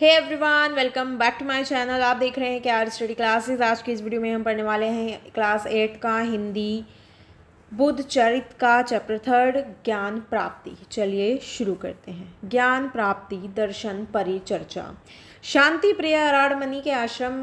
Hey everyone, welcome back to my channel. आप देख रहे हैं कि आर स्टडी क्लासेस। आज की इस वीडियो में हम पढ़ने वाले हैं क्लास 8 का हिंदी बुद्ध चरित्र का चैप्टर 3 ज्ञान प्राप्ति। चलिए शुरू करते हैं। ज्ञान प्राप्ति दर्शन परिचर्चा। शांति प्रिय अराड़मणि के आश्रम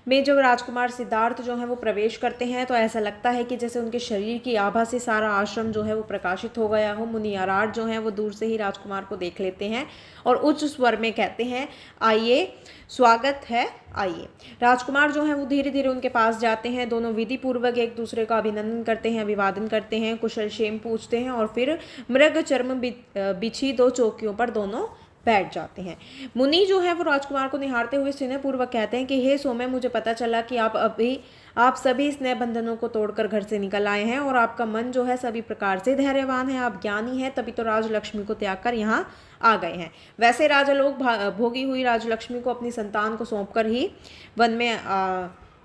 में जब राजकुमार सिद्धार्थ जो है वो प्रवेश करते हैं तो ऐसा लगता है कि जैसे उनके शरीर की आभा से सारा आश्रम जो है वो प्रकाशित हो गया हो। मुनि अराड़ जो है वो दूर से ही राजकुमार को देख लेते हैं और उच्च स्वर में कहते हैं, आइए, स्वागत है, आइए। राजकुमार जो है वो धीरे धीरे उनके पास जाते हैं। दोनों विधि पूर्वक एक दूसरे का अभिनंदन करते हैं, अभिवादन करते हैं, कुशल क्षेम पूछते हैं और फिर मृग चर्म बिछी 2 चौकियों पर दोनों बैठ जाते हैं। मुनि जो है वो राजकुमार को निहारते हुए स्नेह पूर्वक कहते हैं कि हे सोमे, मुझे पता चला कि आप सभी स्नेह बंधनों को तोड़कर घर से निकल आए हैं और आपका मन जो है सभी प्रकार से धैर्यवान है। आप ज्ञानी हैं, तभी तो राजलक्ष्मी को त्याग कर यहाँ आ गए हैं। वैसे राजा लोग भोगी हुई राजलक्ष्मी को अपनी संतान को सौंपकर ही वन में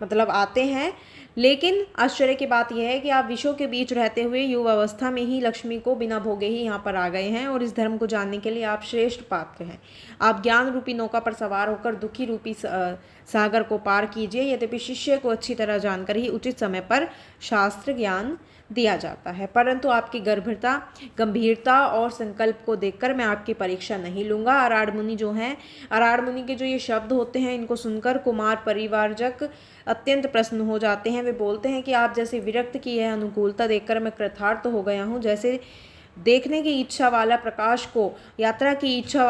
आते हैं, लेकिन आश्चर्य की बात यह है कि आप विषयों के बीच रहते हुए युवावस्था में ही लक्ष्मी को बिना भोगे ही यहाँ पर आ गए हैं और इस धर्म को जानने के लिए आप श्रेष्ठ पात्र हैं। आप ज्ञान रूपी नौका पर सवार होकर दुखी रूपी सागर को पार कीजिए। यद्यपि शिष्य को अच्छी तरह जानकर ही उचित समय पर शास्त्र ज्ञान दिया जाता है, परंतु आपकी गंभीरता और संकल्प को देखकर मैं आपकी परीक्षा नहीं लूँगा। अराड़ मुनि के जो ये शब्द होते हैं, इनको सुनकर कुमार परिवारजक अत्यंत प्रसन्न हो जाते हैं। वे बोलते हैं कि आप जैसे विरक्त की यह अनुकूलता देखकर मैं कृतार्थ हो गया हूँ। जैसे देखने की इच्छा वाला प्रकाश को यात्रा की इच्छा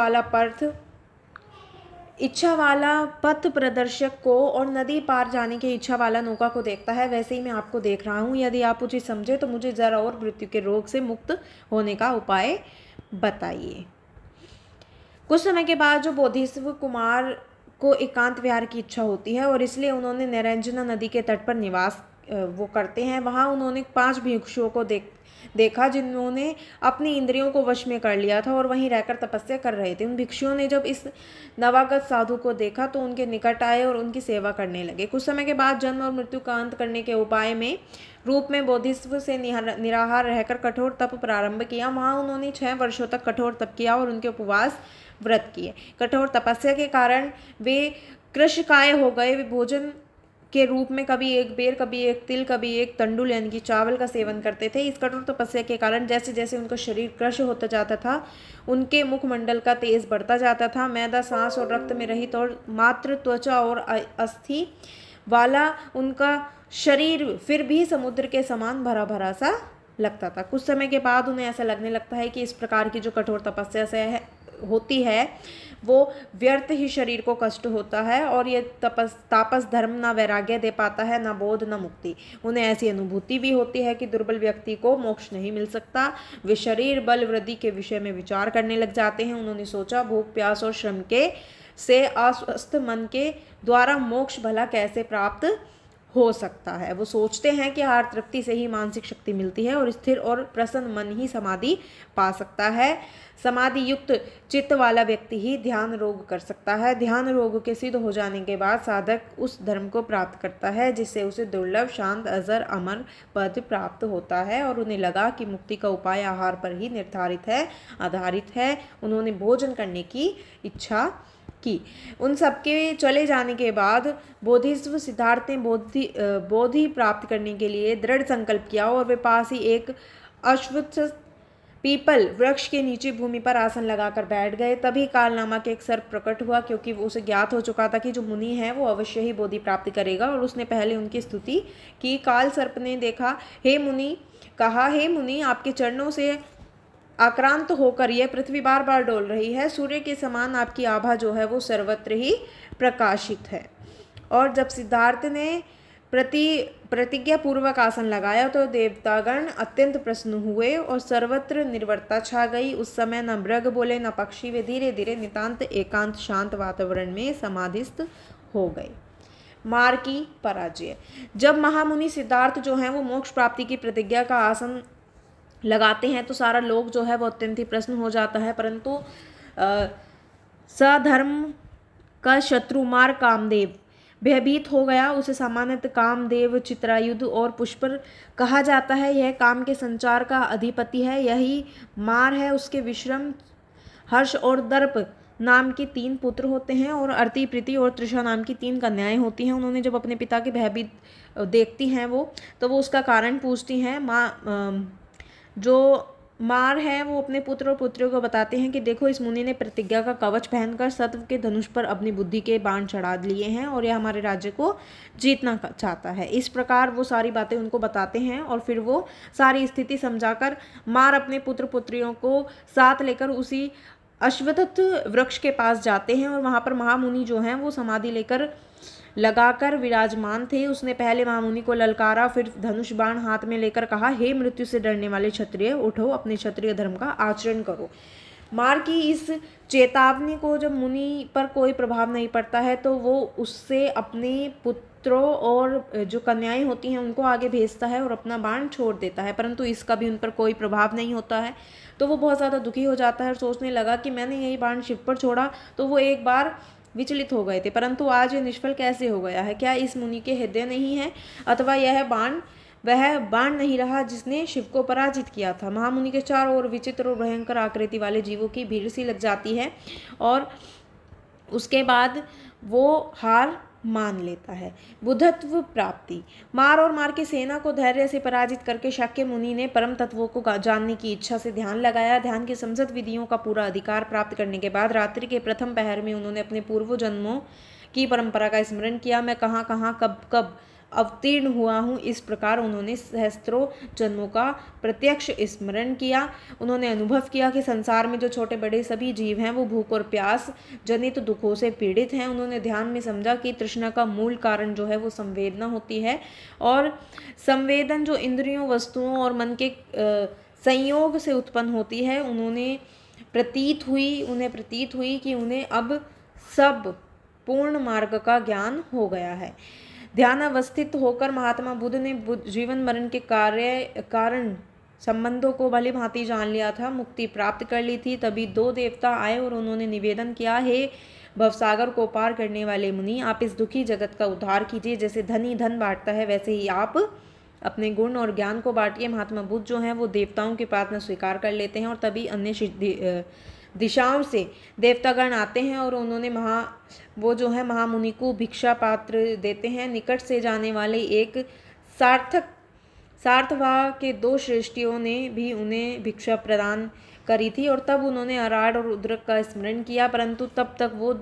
वाला पथ प्रदर्शक को और नदी पार जाने की इच्छा वाला नौका को देखता है, वैसे ही मैं आपको देख रहा हूँ। यदि आप उचित समझे तो मुझे जरा और मृत्यु के रोग से मुक्त होने का उपाय बताइए। कुछ समय के बाद जो बोधिसत्व कुमार को एकांत विहार की इच्छा होती है और इसलिए उन्होंने निरंजना नदी के तट पर निवास वो करते हैं। वहाँ उन्होंने 5 भिक्षुओं को देखा जिन्होंने अपनी इंद्रियों को वश में कर लिया था और वहीं रहकर तपस्या कर रहे थे। उन भिक्षुओं ने जब इस नवागत साधु को देखा तो उनके निकट आए और उनकी सेवा करने लगे। कुछ समय के बाद जन्म और मृत्यु का अंत करने के उपाय में रूप में बोधिसत्व से निराहार रहकर कठोर तप प्रारंभ किया। वहाँ उन्होंने 6 वर्षों तक कठोर तप किया और उनके उपवास व्रत किए। कठोर तपस्या के कारण वे कृशकाय हो गए। वे भोजन के रूप में कभी एक बेर, कभी एक तिल, कभी एक तंडुल यानी कि चावल का सेवन करते थे। इस कठोर तपस्या के कारण जैसे जैसे उनका शरीर कृश होता जाता था, उनके मुखमंडल का तेज बढ़ता जाता था। मैदा, सांस और रक्त में रहित और मात्र त्वचा और अस्थि वाला उनका शरीर फिर भी समुद्र के समान भरा भरा सा लगता था। कुछ समय के बाद उन्हें ऐसा लगने लगता है कि इस प्रकार की जो कठोर तपस्या से होती है वो व्यर्थ ही शरीर को कष्ट होता है और ये तापस धर्म ना वैराग्य दे पाता है, ना बोध, ना मुक्ति। उन्हें ऐसी अनुभूति भी होती है कि दुर्बल व्यक्ति को मोक्ष नहीं मिल सकता। वे शरीर बल वृद्धि के विषय में विचार करने लग जाते हैं। उन्होंने सोचा, भूख प्यास और श्रम के से अस्वस्थ मन के द्वारा मोक्ष भला कैसे प्राप्त हो सकता है। वो सोचते हैं कि आहार तृप्ति से ही मानसिक शक्ति मिलती है और स्थिर और प्रसन्न मन ही समाधि पा सकता है। समाधि युक्त चित्त वाला व्यक्ति ही ध्यान रोग कर सकता है। ध्यान रोग के सिद्ध हो जाने के बाद साधक उस धर्म को प्राप्त करता है जिससे उसे दुर्लभ, शांत, अजर, अमर पद प्राप्त होता है। और उन्हें लगा कि मुक्ति का उपाय आहार पर ही आधारित है। उन्होंने भोजन करने की इच्छा की। उन सबके चले जाने के बाद बोधिसत्व सिद्धार्थ ने बोधि प्राप्त करने के लिए दृढ़ संकल्प किया और वे पास ही एक अश्वत्थ पीपल वृक्ष के नीचे भूमि पर आसन लगाकर बैठ गए। तभी काल नामक एक सर्प प्रकट हुआ, क्योंकि उसे ज्ञात हो चुका था कि जो मुनि है वो अवश्य ही बोधि प्राप्त करेगा और उसने पहले उनकी स्तुति की। काल सर्प ने हे मुनि, आपके चरणों से आक्रांत होकर यह पृथ्वी बार बार डोल रही है। सूर्य के समान आपकी आभा जो है वो सर्वत्र ही प्रकाशित है। और जब सिद्धार्थ ने प्रतिज्ञा पूर्वक आसन लगाया तो देवतागण अत्यंत प्रसन्न हुए और सर्वत्र निर्भरता छा गई। उस समय न मृग बोले न पक्षी। वे धीरे धीरे नितांत एकांत शांत वातावरण में समाधिस्थ हो गए। मार की पराजय। जब महामुनि सिद्धार्थ जो है वो मोक्ष प्राप्ति की प्रतिज्ञा का आसन लगाते हैं तो सारा लोग जो है वो अत्यंत ही प्रसन्न हो जाता है, परंतु सधर्म का शत्रु मार कामदेव भयभीत हो गया। उसे सामान्यतः कामदेव, चित्रायुध और पुष्पर कहा जाता है। यह काम के संचार का अधिपति है। यही मार है। उसके विश्रम, हर्ष और दर्प नाम के 3 पुत्र होते हैं और अर्ति, प्रीति और तृषा नाम की 3 कन्याएं होती हैं। उन्होंने जब अपने पिता के भयभीत देखती हैं वो, तो वो उसका कारण पूछती हैं। जो मार है वो अपने पुत्र और पुत्रियों को बताते हैं कि देखो, इस मुनि ने प्रतिज्ञा का कवच पहनकर सत्व के धनुष पर अपनी बुद्धि के बाण चढ़ा लिए हैं और यह हमारे राज्य को जीतना चाहता है। इस प्रकार वो सारी बातें उनको बताते हैं और फिर वो सारी स्थिति समझाकर मार अपने पुत्र पुत्रियों को साथ लेकर उसी अश्वत्थ वृक्ष के पास जाते हैं और वहाँ पर महामुनि जो हैं वो समाधि लेकर लगाकर विराजमान थे। उसने पहले महामुनि को ललकारा, फिर धनुष बाण हाथ में लेकर कहा, हे मृत्यु से डरने वाले क्षत्रिय, उठो, अपने क्षत्रिय धर्म का आचरण करो। मार की इस चेतावनी को जब मुनि पर कोई प्रभाव नहीं पड़ता है तो वो उससे अपने पुत्रों और जो कन्याएं होती हैं उनको आगे भेजता है और अपना बाण छोड़ देता है, परंतु इसका भी उन पर कोई प्रभाव नहीं होता है। तो वो बहुत ज़्यादा दुखी हो जाता है और सोचने लगा कि मैंने यही बाण शिव पर छोड़ा तो वो एक बार विचलित हो गए थे, परंतु आज ये निष्फल कैसे हो गया है? क्या इस मुनि के हृदय नहीं है, अथवा यह बाण वह बाण नहीं रहा जिसने शिव को पराजित किया था? महामुनि के चारों ओर विचित्र और भयंकर आकृति वाले जीवों की भीड़ सी लग जाती है और उसके बाद वो हार मान लेता है। बुद्धत्व प्राप्ति। मार और मार की सेना को धैर्य से पराजित करके शाक्य मुनि ने परम तत्वों को जानने की इच्छा से ध्यान लगाया। ध्यान की समझत विधियों का पूरा अधिकार प्राप्त करने के बाद रात्रि के प्रथम पहर में उन्होंने अपने पूर्व जन्मों की परंपरा का स्मरण किया। मैं कहाँ कहाँ कब कब अवतीर्ण हुआ हूँ, इस प्रकार उन्होंने सहस्त्रों जन्मों का प्रत्यक्ष स्मरण किया। उन्होंने अनुभव किया कि संसार में जो छोटे बड़े सभी जीव हैं वो भूख और प्यास जनित दुखों से पीड़ित हैं। उन्होंने ध्यान में समझा कि तृष्णा का मूल कारण जो है वो संवेदना होती है और संवेदन जो इंद्रियों, वस्तुओं और मन के संयोग से उत्पन्न होती है। उन्हें प्रतीत हुई कि उन्हें अब सब पूर्ण मार्ग का ज्ञान हो गया है। ध्यान अवस्थित होकर महात्मा बुद्ध ने जीवन मरण के कारण संबंधों को भली भांति जान लिया था, मुक्ति प्राप्त कर ली थी। तभी 2 देवता आए और उन्होंने निवेदन किया, हे भवसागर को पार करने वाले मुनि, आप इस दुखी जगत का उद्धार कीजिए। जैसे धनी धन बांटता है वैसे ही आप अपने गुण और ज्ञान को बांटिए। महात्मा बुद्ध जो हैं वो देवताओं की प्रार्थना स्वीकार कर लेते हैं और तभी अन्य दिशाओं से देवतागण आते हैं और उन्होंने महामुनि को भिक्षा पात्र देते हैं। निकट से जाने वाले एक सार्थवा के 2 श्रेष्ठियों ने भी उन्हें भिक्षा प्रदान करी थी और तब उन्होंने अराड और उद्रक का स्मरण किया, परंतु तब तक वो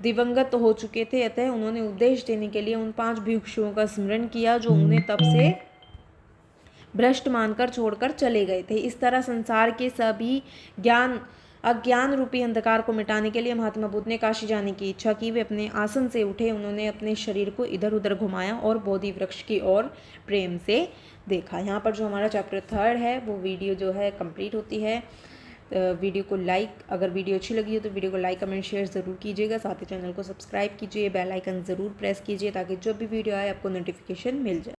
दिवंगत हो चुके थे। अतः उन्होंने उपदेश देने के लिए उन 5 भिक्षुओं का स्मरण किया जो उन्हें तब से भ्रष्ट मानकर छोड़कर चले गए थे। इस तरह संसार के सभी अज्ञान रूपी अंधकार को मिटाने के लिए महात्मा बुद्ध ने काशी जाने की इच्छा की। वे अपने आसन से उठे, उन्होंने अपने शरीर को इधर उधर घुमाया और बोधि वृक्ष की ओर प्रेम से देखा। यहाँ पर जो हमारा चैप्टर 3 है वो वीडियो जो है कंप्लीट होती है। वीडियो को अगर वीडियो अच्छी लगी हो तो वीडियो को लाइक, कमेंट, शेयर ज़रूर कीजिएगा। साथ ही चैनल को सब्सक्राइब कीजिए, बेल आइकन ज़रूर प्रेस कीजिए ताकि जब भी वीडियो आए आपको नोटिफिकेशन मिल जाए।